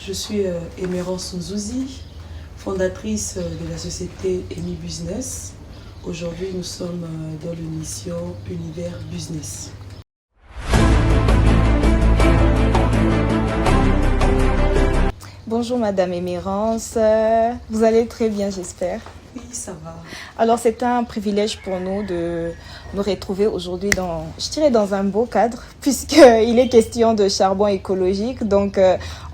Je suis Emerence Nzouzi, fondatrice de la société Emi Business. Aujourd'hui, nous sommes dans l'émission Univers Business. Bonjour Madame Emerence, vous allez très bien j'espère. Oui, ça va. Alors c'est un privilège pour nous de nous retrouver aujourd'hui dans un beau cadre puisqu'il est question de charbon écologique. Donc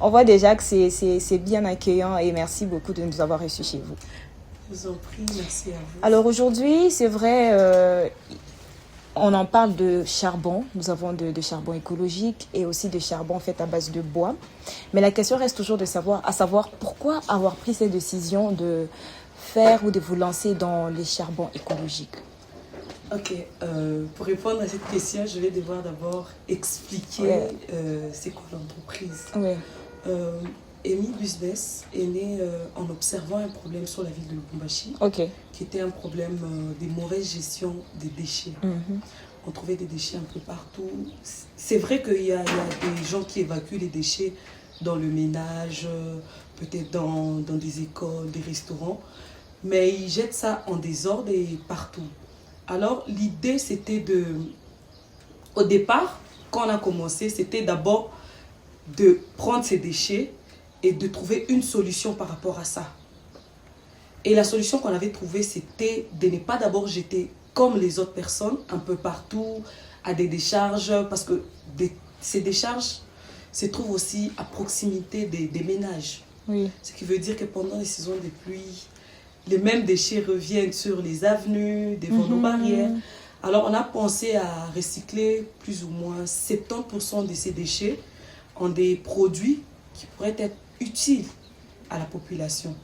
on voit déjà que c'est bien accueillant et merci beaucoup de nous avoir reçus chez vous. Je vous en prie, merci à vous. Alors aujourd'hui c'est vrai, on en parle de charbon, nous avons de charbon écologique et aussi de charbon fait à base de bois. Mais la question reste toujours de savoir pourquoi avoir pris cette décision de faire ou de vous lancer dans les charbons écologiques. Ok, pour répondre à cette question, je vais devoir d'abord expliquer c'est quoi l'entreprise. Oui. Emi Business est né en observant un problème sur la ville de Lubumbashi, qui était un problème des mauvaises gestions des déchets. On trouvait des déchets un peu partout. C'est vrai qu'il y a des gens qui évacuent les déchets dans le ménage, peut-être dans des écoles, des restaurants, mais ils jettent ça en désordre et partout. Alors l'idée c'était au départ, quand on a commencé, c'était d'abord de prendre ces déchets et de trouver une solution par rapport à ça. Et la solution qu'on avait trouvée, c'était de ne pas d'abord jeter comme les autres personnes, un peu partout, à des décharges, parce que ces décharges se trouvent aussi à proximité des ménages. Oui. Ce qui veut dire que pendant les saisons de pluie, les mêmes déchets reviennent sur les avenues, devant nos barrières. Alors on a pensé à recycler plus ou moins 70% de ces déchets en des produits qui pourraient être utiles à la population.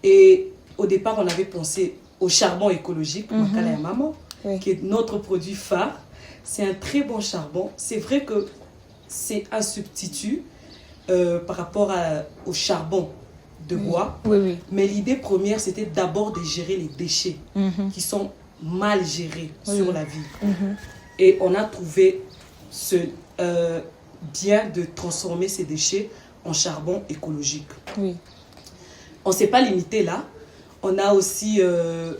Et au départ, on avait pensé au charbon écologique, Makala ya Maman, qui est notre produit phare. C'est un très bon charbon. C'est vrai que c'est un substitut par rapport au charbon de bois. Oui. Mais l'idée première, c'était d'abord de gérer les déchets qui sont mal gérés sur la ville. Et on a trouvé bien de transformer ces déchets en charbon écologique. Oui. On ne s'est pas limité là. On a aussi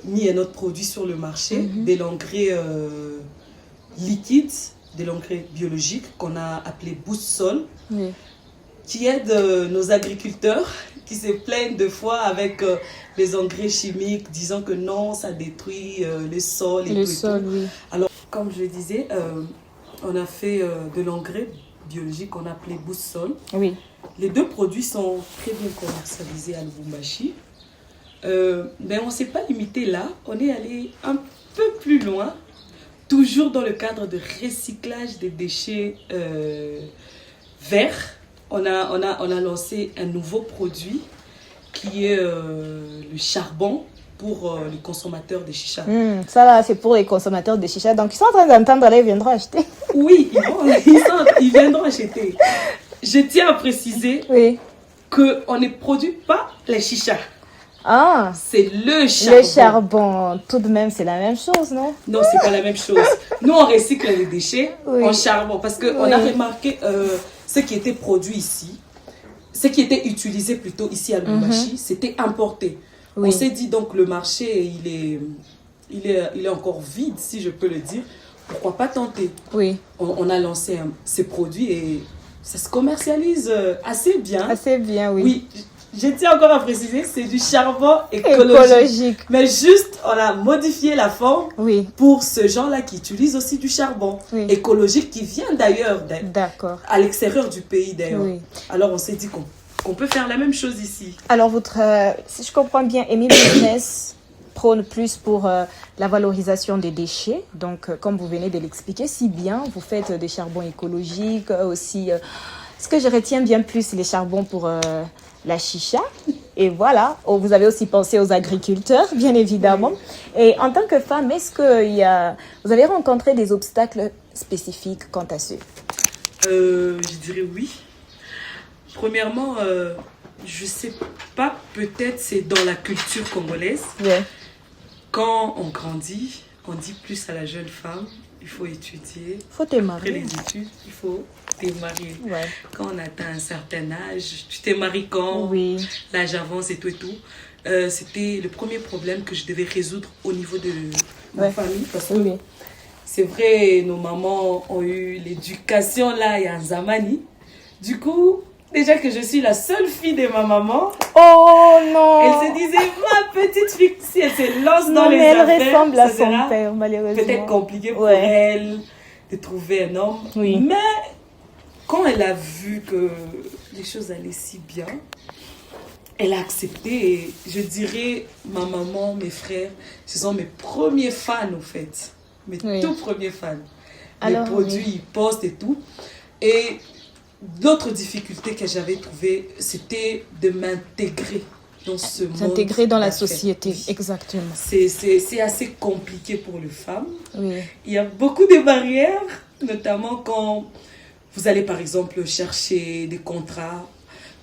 mis un autre produit sur le marché, de l'engrais liquide, de l'engrais biologique qu'on a appelé Boost Sol, qui aide nos agriculteurs qui se plaignent de fois avec les engrais chimiques, disant que non, ça détruit le sol et tout. Oui. Alors, comme je disais, on a fait de l'engrais biologique qu'on a appelé Boost Sol. Oui. Les deux produits sont très bien commercialisés à Lubumbashi. Mais on ne s'est pas limité là. On est allé un peu plus loin, toujours dans le cadre de recyclage des déchets verts. On a lancé un nouveau produit qui est le charbon pour les consommateurs de chicha. Ça là, c'est pour les consommateurs de chicha. Donc ils sont en train d'entendre, là, ils viendront acheter. Oui, ils viendront acheter. Je tiens à préciser qu'on ne produit pas les chichas. Ah, c'est le charbon. Le charbon, tout de même, c'est la même chose, non? Non, c'est pas la même chose. Nous, on recycle les déchets en charbon parce qu'on a remarqué ce qui était produit ici, ce qui était utilisé plutôt ici à Lubumbashi, c'était importé. On s'est dit donc le marché, il est encore vide, si je peux le dire. Pourquoi pas tenter? On a lancé ces produits et ça se commercialise assez bien. Assez bien, Oui, je tiens encore à préciser, c'est du charbon écologique. Mais juste, on a modifié la forme pour ce genre-là qui utilise aussi du charbon écologique qui vient d'ailleurs, à l'extérieur du pays d'ailleurs. Alors on s'est dit qu'on peut faire la même chose ici. Alors si je comprends bien, Emi Business prône plus pour la valorisation des déchets. Donc, comme vous venez de l'expliquer, si bien, vous faites des charbons écologiques aussi. Ce que je retiens bien plus, les charbons pour la chicha. Et voilà, vous avez aussi pensé aux agriculteurs, bien évidemment. Et en tant que femme, est-ce que vous avez rencontré des obstacles spécifiques quant à ce? Je dirais oui. Premièrement, je sais pas, peut-être c'est dans la culture congolaise. Quand on grandit, on dit plus à la jeune femme, il faut étudier. Il faut te marier. Après les études, il faut te marier. Ouais. Quand on atteint un certain âge, tu t'es marié quand l'âge avance et tout et tout. C'était le premier problème que je devais résoudre au niveau de ma famille. Parce que c'est vrai, nos mamans ont eu l'éducation là, il y a un Zamani. Du coup, déjà que je suis la seule fille de ma maman. Oh non! Elle se disait, ma petite fille, si elle se lance dans les affaires, elle ressemble à son père, malheureusement. Peut-être compliqué pour elle de trouver un homme. Oui. Mais quand elle a vu que les choses allaient si bien, elle a accepté. Et je dirais, ma maman, mes frères, ce sont mes premiers fans, au fait. Mes tout premiers fans. Alors, les produits, ils postent et tout. Et d'autres difficultés que j'avais trouvées, c'était de m'intégrer dans ce monde. S'intégrer dans la société, exactement. C'est assez compliqué pour les femmes. Oui. Il y a beaucoup de barrières, notamment quand vous allez par exemple chercher des contrats,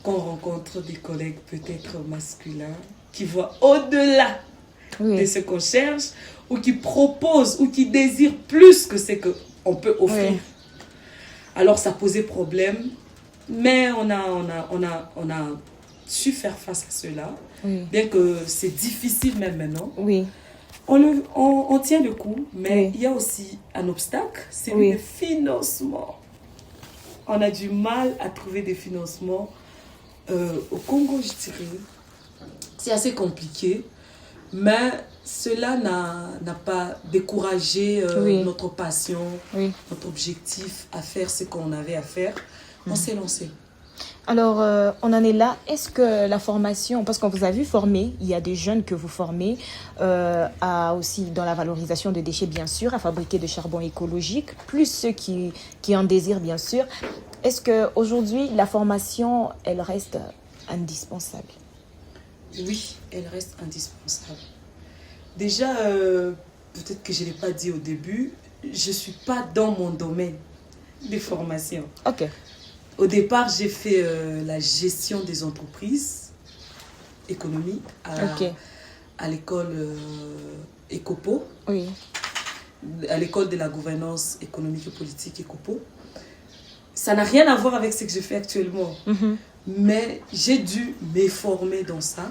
quand on rencontre des collègues peut-être masculins qui voient au-delà de ce qu'on cherche, ou qui proposent, ou qui désirent plus que ce qu'on peut offrir. Oui. Alors ça posait problème, mais on a su faire face à cela, bien que c'est difficile même maintenant. Oui. On tient le coup, mais il y a aussi un obstacle, c'est le financement. On a du mal à trouver des financements au Congo, je dirais. C'est assez compliqué, mais cela n'a pas découragé notre passion, notre objectif à faire ce qu'on avait à faire. On s'est lancé. Alors, on en est là. Est-ce que la formation, parce qu'on vous a vu former, il y a des jeunes que vous formez aussi dans la valorisation des déchets, bien sûr, à fabriquer de charbon écologique, plus ceux qui en désirent, bien sûr. Est-ce qu'aujourd'hui, la formation, elle reste indispensable? Oui, elle reste indispensable. Déjà, peut-être que je ne l'ai pas dit au début, je ne suis pas dans mon domaine de formation. Ok. Au départ, j'ai fait la gestion des entreprises économiques à l'école ECOPO, à l'école de la gouvernance économique et politique ECOPO. Ça n'a rien à voir avec ce que je fais actuellement, mais j'ai dû me former dans ça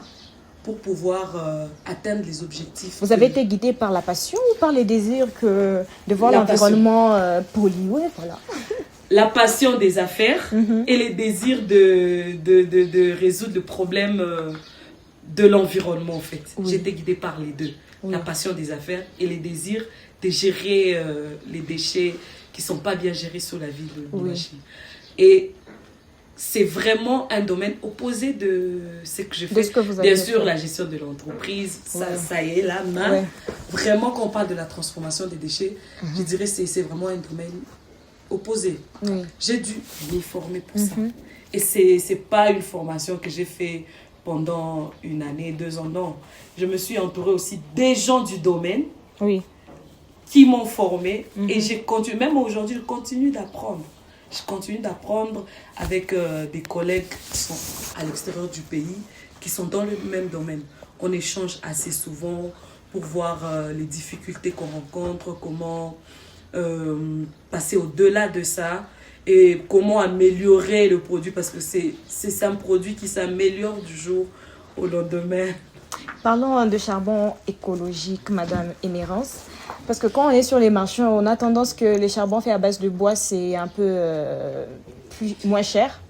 pour pouvoir atteindre les objectifs. Vous avez été guidé par la passion ou par les désirs de voir l'environnement poli? Oui, voilà. La passion des affaires et les désirs de résoudre le problème de l'environnement, en fait. J'ai été guidée par les deux. La passion des affaires et les désirs de gérer les déchets qui ne sont pas bien gérés sur la ville de Lubumbashi. Et c'est vraiment un domaine opposé de ce que je fais. Bien sûr, la gestion de l'entreprise, ça y est, là, mais vraiment, quand on parle de la transformation des déchets, je dirais que c'est vraiment un domaine opposé. J'ai dû m'y former pour ça. Et c'est pas une formation que j'ai fait pendant 1 année, 2 ans, non. Je me suis entourée aussi des gens du domaine qui m'ont formée et j'ai continué, même aujourd'hui, je continue d'apprendre. Je continue d'apprendre avec des collègues qui sont à l'extérieur du pays, qui sont dans le même domaine. On échange assez souvent pour voir les difficultés qu'on rencontre, comment passer au-delà de ça et comment améliorer le produit, parce que c'est un produit qui s'améliore du jour au lendemain. Parlons de charbon écologique, Madame Emerance. Parce que quand on est sur les marchés, on a tendance que les charbons faits à base de bois, c'est un peu moins cher.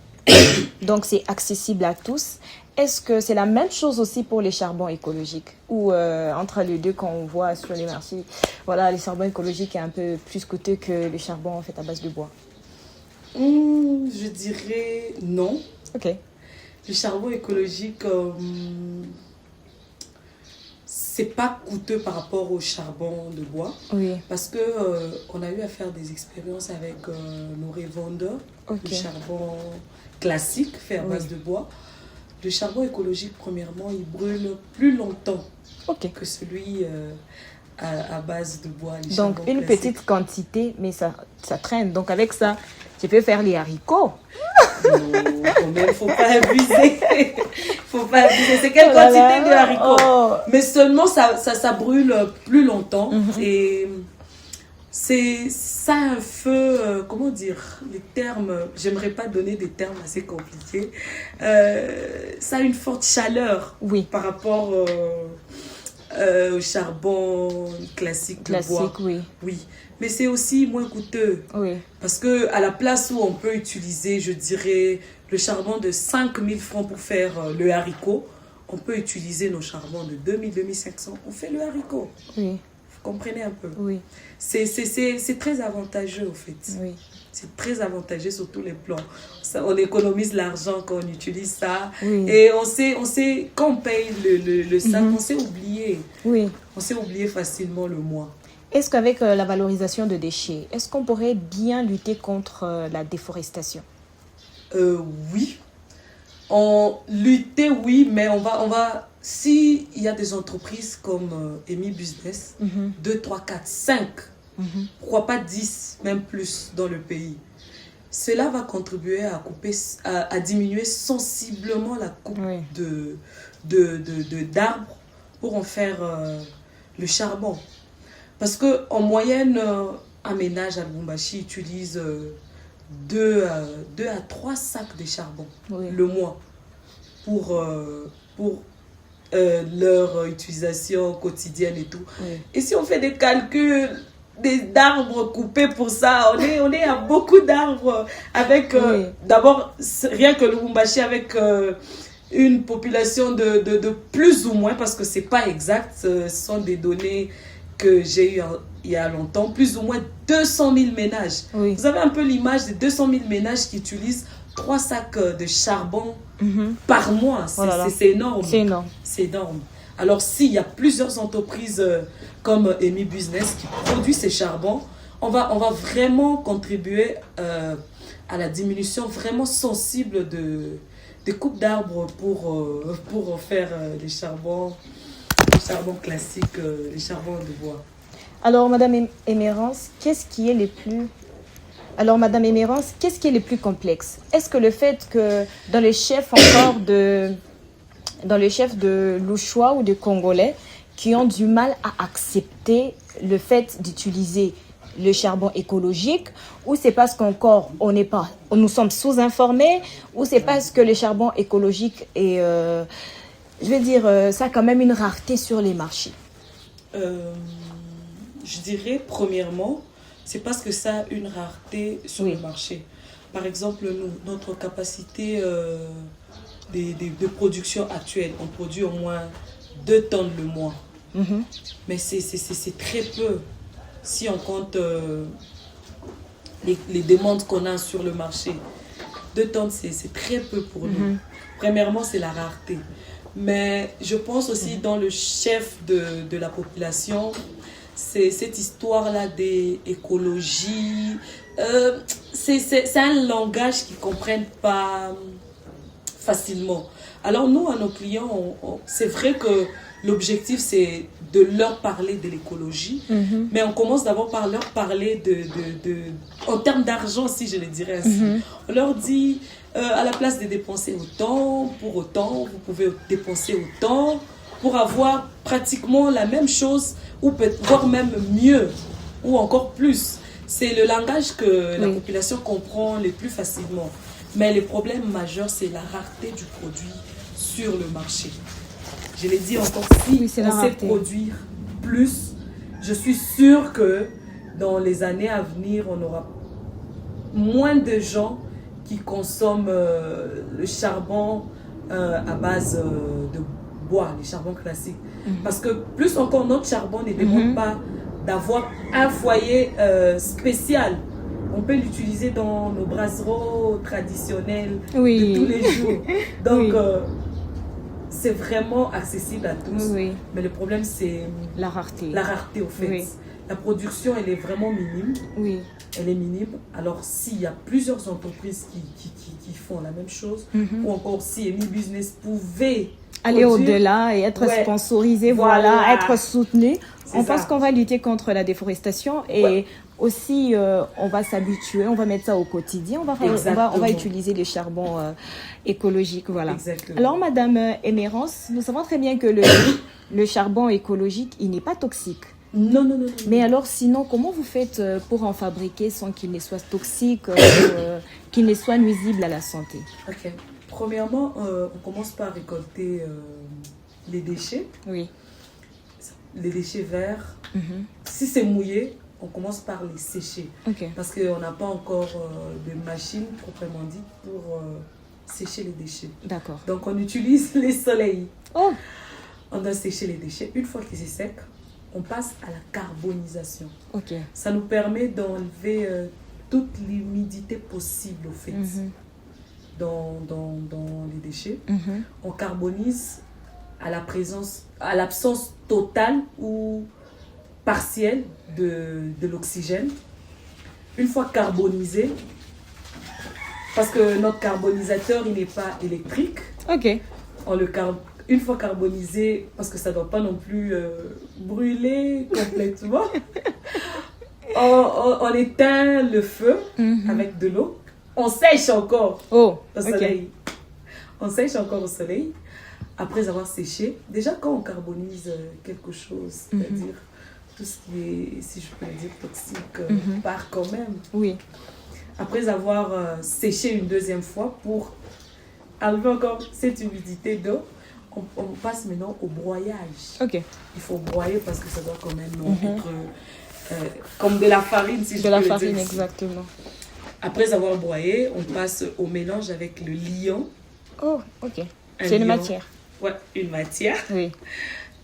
Donc, c'est accessible à tous. Est-ce que c'est la même chose aussi pour les charbons écologiques? Ou entre les deux, quand on voit sur les marchés, voilà, les charbons écologiques est un peu plus coûteux que les charbons faits à base de bois? Je dirais non. Ok. Le charbon écologique... c'est pas coûteux par rapport au charbon de bois. Parce que on a eu à faire des expériences avec nos revendeurs de charbon classique fait à base de bois. Le charbon écologique, premièrement, il brûle plus longtemps que celui à base de bois. Donc, une petite quantité, mais ça traîne. Donc, avec ça, je peux faire les haricots. Non, quand même, faut pas abuser. Faut pas abuser. C'est quelle quantité de haricots? Mais seulement ça brûle plus longtemps. Et c'est ça un feu, comment dire, les termes, j'aimerais pas donner des termes assez compliqués. Ça a une forte chaleur par rapport au charbon classique de bois. Oui. Mais c'est aussi moins coûteux. Parce que à la place où on peut utiliser, je dirais, le charbon de 5 000 francs pour faire le haricot, on peut utiliser nos charbons de 2 000, 2 500 pour faire le haricot. Vous comprenez un peu? C'est très avantageux, au fait. C'est très avantageux sur tous les plans. Ça, on économise l'argent quand on utilise ça. Et on sait, quand on paye le sac, on sait oublier. On sait oublier facilement le mois. Est-ce qu'avec la valorisation de déchets, est-ce qu'on pourrait bien lutter contre la déforestation? Oui. Lutter, oui, mais on va s'il y a des entreprises comme EMI Business, 2, 3, 4, 5, pourquoi pas 10, même plus dans le pays, cela va contribuer à diminuer sensiblement la coupe d'arbres pour en faire le charbon. Parce qu'en moyenne, un ménage à Lubumbashi utilise 2 à 3 sacs de charbon le mois pour leur utilisation quotidienne et tout. Et si on fait des calculs d'arbres coupés pour ça, on est à beaucoup d'arbres avec, d'abord, rien que Lubumbashi avec une population de plus ou moins, parce que c'est pas exact, ce sont des données que j'ai eu il y a longtemps, plus ou moins 200 000 ménages. Vous avez un peu l'image de 200 000 ménages qui utilisent 3 sacs de charbon par mois. C'est énorme. C'est énorme. Alors, s'il y a plusieurs entreprises comme EMI Business qui produisent ces charbons, on va vraiment contribuer à la diminution vraiment sensible des coupes d'arbres pour faire les charbons classiques, les charbons de bois. Alors, Madame Émérance, qu'est-ce qui est le plus complexe? Est-ce que le fait que dans les chefs de Louchois ou de Congolais qui ont du mal à accepter le fait d'utiliser le charbon écologique, ou c'est parce qu'encore nous sommes sous-informés, ou c'est parce que le charbon écologique est, ça a quand même une rareté sur les marchés? Je dirais, premièrement, c'est parce que ça a une rareté sur le marché. Par exemple, notre capacité de production actuelle, on produit au moins 2 tonnes le mois. Mais c'est très peu si on compte les demandes qu'on a sur le marché. 2 tonnes, c'est très peu pour nous. Premièrement, c'est la rareté. Mais je pense aussi dans le chef de la population, c'est cette histoire-là d'écologie. C'est un langage qu'ils ne comprennent pas facilement. Alors nous, à nos clients, c'est vrai que l'objectif, c'est de leur parler de l'écologie, mais on commence d'abord par leur parler en termes d'argent, si je le dirais ainsi. On leur dit, à la place de dépenser autant, vous pouvez dépenser autant pour avoir pratiquement la même chose, ou voire même mieux, ou encore plus. C'est le langage que la population comprend le plus facilement. Mais le problème majeur, c'est la rareté du produit sur le marché. Je l'ai dit encore, si on sait produire plus, je suis sûre que dans les années à venir, on aura moins de gens qui consomment le charbon à base de bois, les charbons classiques. Parce que plus encore, notre charbon ne demande pas d'avoir un foyer spécial. On peut l'utiliser dans nos brasseries traditionnelles de tous les jours. Donc, c'est vraiment accessible à tous. Mais le problème, c'est la rareté. La rareté, au fait. La production, elle est vraiment minime. Elle est minime. Alors, s'il y a plusieurs entreprises qui font la même chose, ou encore si EMI Business pouvait aller au-delà et être sponsorisé, voilà, être soutenu. On pense qu'on va lutter contre la déforestation et aussi on va s'habituer, on va mettre ça au quotidien, on va utiliser le charbon écologique, voilà. Exactement. Alors Madame Emerence, nous savons très bien que le charbon écologique, il n'est pas toxique. Non. Mais alors sinon, comment vous faites pour en fabriquer sans qu'il ne soit toxique, qu'il ne soit nuisible à la santé? Ok. Premièrement, on commence par récolter les déchets. Oui. Les déchets verts. Si c'est mouillé, on commence par les sécher. Parce qu'on n'a pas encore de machine proprement dite pour sécher les déchets. D'accord. Donc on utilise les soleils. Oh. On doit sécher les déchets. Une fois qu'ils sont secs, on passe à la carbonisation. Ça nous permet d'enlever toute l'humidité possible au fait dans les déchets. On carbonise à l'absence totale ou partielle de l'oxygène. Une fois carbonisé, parce que notre carbonisateur il n'est pas électrique. Une fois carbonisé, parce que ça ne doit pas non plus brûler complètement, on éteint le feu avec de l'eau. On sèche encore au soleil. On sèche encore au soleil. Après avoir séché, déjà quand on carbonise quelque chose, c'est-à-dire tout ce qui est, si je peux le dire, toxique, part quand même. Oui. Après avoir séché une deuxième fois pour enlever encore cette humidité d'eau, on passe maintenant au broyage. Il faut broyer parce que ça doit quand même être comme de la farine, si je peux le dire. De la farine, exactement. Après avoir broyé, on passe au mélange avec le liant. C'est une matière. Ouais, une matière. Oui.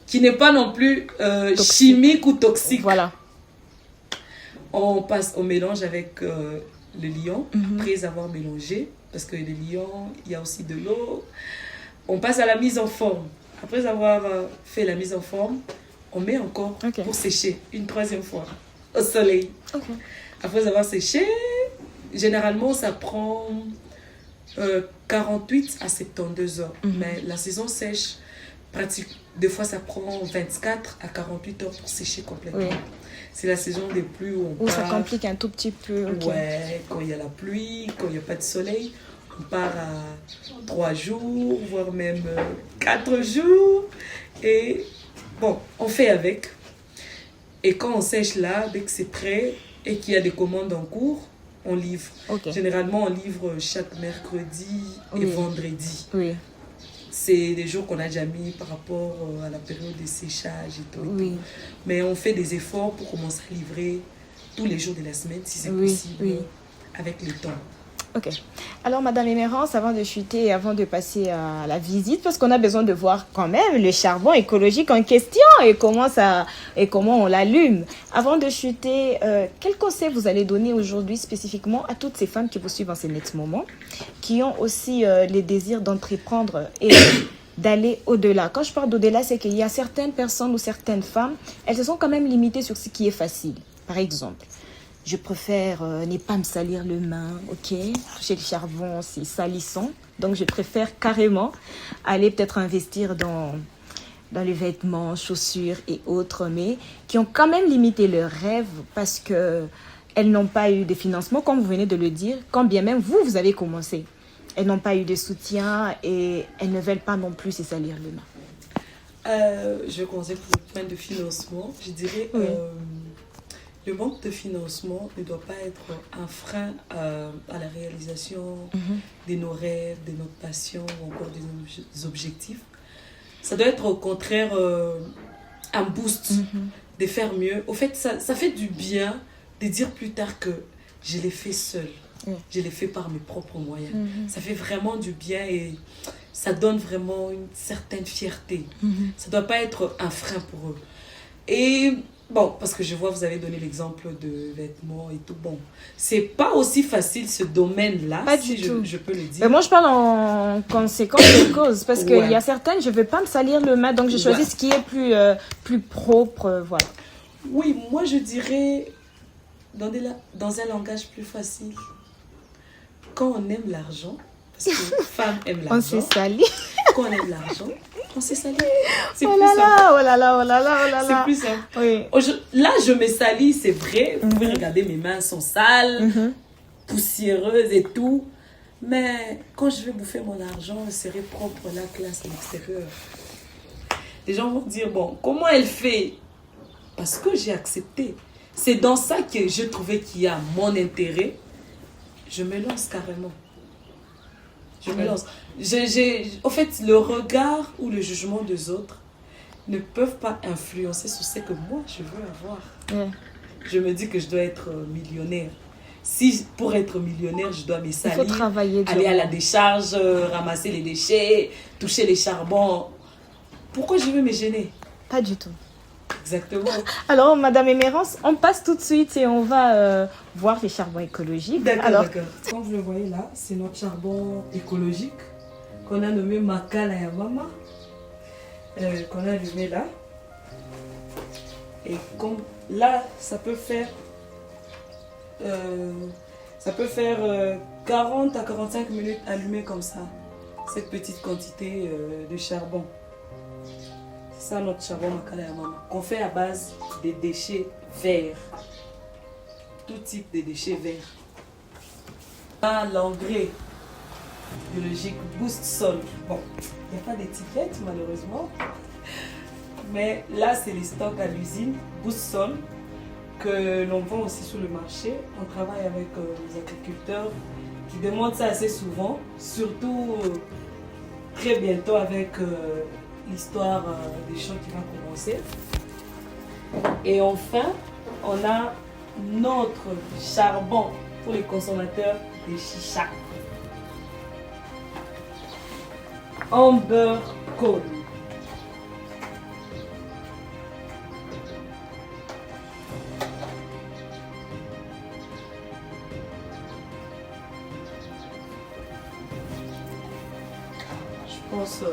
Qui n'est pas non plus chimique ou toxique. Voilà. On passe au mélange avec le liant. Après avoir mélangé, parce que le liant, il y a aussi de l'eau. On passe à la mise en forme. Après avoir fait la mise en forme, on met encore pour sécher une troisième fois au soleil. Après avoir séché, généralement ça prend 48 à 72 heures. Mais la saison sèche, des fois ça prend 24 à 48 heures pour sécher complètement. C'est la saison des pluies où ça complique un tout petit peu. Ouais, quand il y a la pluie, quand il n'y a pas de soleil. On part à 3 jours, voire même 4 jours. Et bon, on fait avec. Et quand on sèche là, dès que c'est prêt et qu'il y a des commandes en cours, on livre. Généralement, on livre chaque mercredi et vendredi. C'est des jours qu'on a déjà mis par rapport à la période de séchage et tout. Mais on fait des efforts pour commencer à livrer tous les jours de la semaine, si c'est possible, avec le temps. Alors, Madame Emerence, avant de chuter et avant de passer à la visite, parce qu'on a besoin de voir quand même le charbon écologique en question et comment on l'allume. Avant de chuter, quel conseil vous allez donner aujourd'hui spécifiquement à toutes ces femmes qui vous suivent en ce net moment, qui ont aussi les désirs d'entreprendre et d'aller au-delà? Quand je parle d'au-delà, c'est qu'il y a certaines personnes ou certaines femmes, elles se sont quand même limitées sur ce qui est facile. Par exemple, je préfère ne pas me salir les mains, toucher le charbon, c'est salissant. Donc, je préfère carrément aller peut-être investir dans les vêtements, chaussures et autres, mais qui ont quand même limité leurs rêves parce qu'elles n'ont pas eu de financement, comme vous venez de le dire, quand bien même vous avez commencé. Elles n'ont pas eu de soutien et elles ne veulent pas non plus se salir les mains. Je vais commencer pour le point de financement. Je dirais... Le manque de financement ne doit pas être un frein à la réalisation de nos rêves, de notre passion ou encore de nos objectifs. Ça doit être au contraire un boost de faire mieux. Au fait, ça fait du bien de dire plus tard que je l'ai fait seule. Je l'ai fait par mes propres moyens. Ça fait vraiment du bien et ça donne vraiment une certaine fierté. Ça ne doit pas être un frein pour eux. Et... bon, parce que je vois, vous avez donné l'exemple de vêtements et tout. Bon, c'est pas aussi facile ce domaine-là, pas si du tout. Je peux le dire. Mais moi, je parle en conséquence de cause. Parce qu'il y a certaines, je ne veux pas me salir le main. Donc, je choisis ce qui est plus propre. Voilà. Oui, moi, je dirais, dans un langage plus facile, quand on aime l'argent, parce que femme aime l'argent. On s'est sali. qu'on ait de l'argent, on s'est sali. C'est oh plus là simple. là, oh là là, oh là là, oh là là. C'est plus simple. Oui. Là, je me salis, c'est vrai. Vous pouvez regarder, mes mains sont sales, poussiéreuses et tout. Mais quand je vais bouffer mon argent, je serai propre, la classe à l'extérieur. Les gens vont dire, bon, comment elle fait? Parce que j'ai accepté. C'est dans ça que je trouvais qu'il y a mon intérêt. Je me lance carrément. Je me lance. En fait, le regard ou le jugement des autres ne peuvent pas influencer sur ce que moi, je veux avoir. Je me dis que je dois être millionnaire. Si pour être millionnaire, je dois me salir, il faut travailler aller à la décharge, ramasser les déchets, toucher les charbons. Pourquoi je veux me gêner? Pas du tout. Exactement. Alors, Madame Emerence, on passe tout de suite et on va voir les charbons écologiques. D'accord. Comme vous le voyez là, c'est notre charbon écologique qu'on a nommé Makala Yamama, qu'on a allumé là. Et comme là, ça peut faire 40 à 45 minutes allumé comme ça, cette petite quantité de charbon. C'est ça notre charbon Makala Yamama, qu'on fait à base des déchets verts. Tout type de déchets verts. L'engrais biologique Boost Sol. Bon, il n'y a pas d'étiquette malheureusement. Mais là, c'est les stocks à l'usine Boost Sol que l'on vend aussi sur le marché. On travaille avec les agriculteurs qui demandent ça assez souvent, surtout très bientôt avec l'histoire des champs qui va commencer. Et enfin, on a notre charbon pour les consommateurs de chicha. Amber Coal. Je pense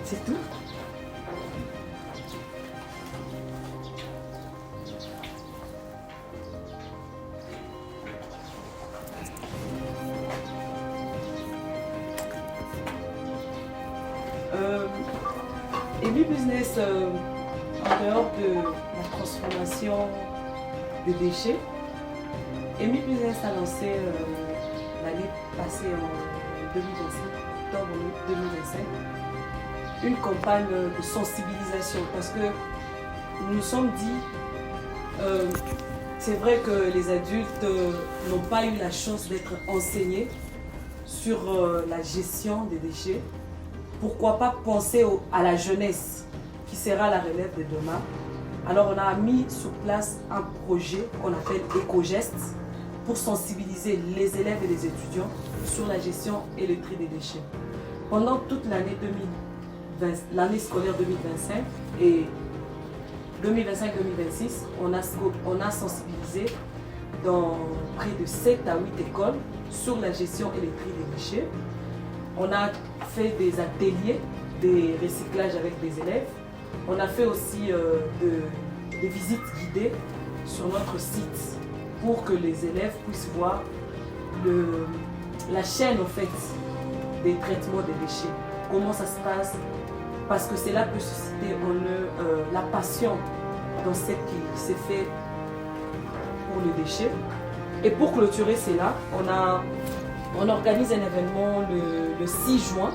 c'est tout. Amy Business, en dehors de la transformation des déchets, Amy Business a lancé l'année passée en 2025, octobre 2025, une campagne de sensibilisation parce que nous nous sommes dit, c'est vrai que les adultes n'ont pas eu la chance d'être enseignés sur la gestion des déchets. Pourquoi pas penser à la jeunesse qui sera la relève de demain. Alors on a mis sur place un projet qu'on appelle EcoGest pour sensibiliser les élèves et les étudiants sur la gestion et le tri des déchets. Pendant toute l'année scolaire 2025 et 2025-2026, on a sensibilisé dans près de 7 à 8 écoles sur la gestion et le tri des déchets. On a fait des ateliers, des recyclages avec des élèves. On a fait aussi des visites guidées sur notre site pour que les élèves puissent voir la chaîne en fait, des traitements des déchets. Comment ça se passe, parce que cela peut susciter en eux la passion dans ce qui s'est fait pour les déchets. Et pour clôturer cela, on organise un événement le 6 juin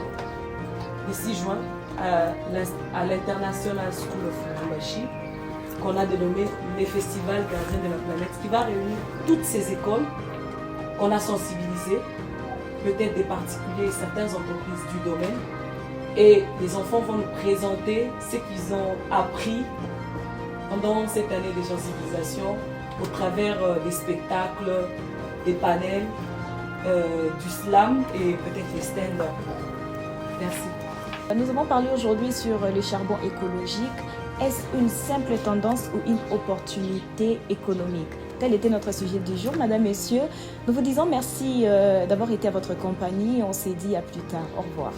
à l'International School of Lubumbashi, qu'on a dénommé les Festivals Gardiens de la Planète, qui va réunir toutes ces écoles qu'on a sensibilisées, peut-être des particuliers et certaines entreprises du domaine. Et les enfants vont nous présenter ce qu'ils ont appris pendant cette année de sensibilisation au travers des spectacles, des panels, du slam et peut-être les stand-up. Merci. Nous avons parlé aujourd'hui sur le charbon écologique. Est-ce une simple tendance ou une opportunité économique? Tel était notre sujet du jour, Madame, Messieurs. Nous vous disons merci d'avoir été à votre compagnie. On s'est dit à plus tard. Au revoir.